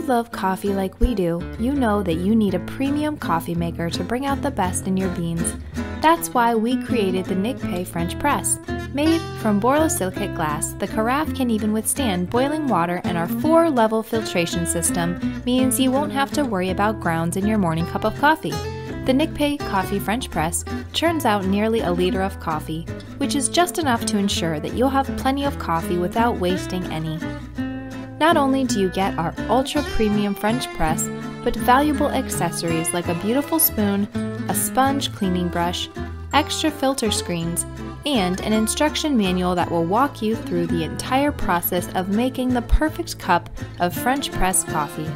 you love coffee like we do, you know that you need a premium coffee maker to bring out the best in your beans. That's why we created the Nikkei French Press. Made from borosilicate glass, the carafe can even withstand boiling water, and our 4-level filtration system means you won't have to worry about grounds in your morning cup of coffee. The Nikkei Coffee French Press churns out nearly a liter of coffee, which is just enough to ensure that you'll have plenty of coffee without wasting any. Not only do you get our ultra-premium French press, but valuable accessories like a beautiful spoon, a sponge cleaning brush, extra filter screens, and an instruction manual that will walk you through the entire process of making the perfect cup of French press coffee.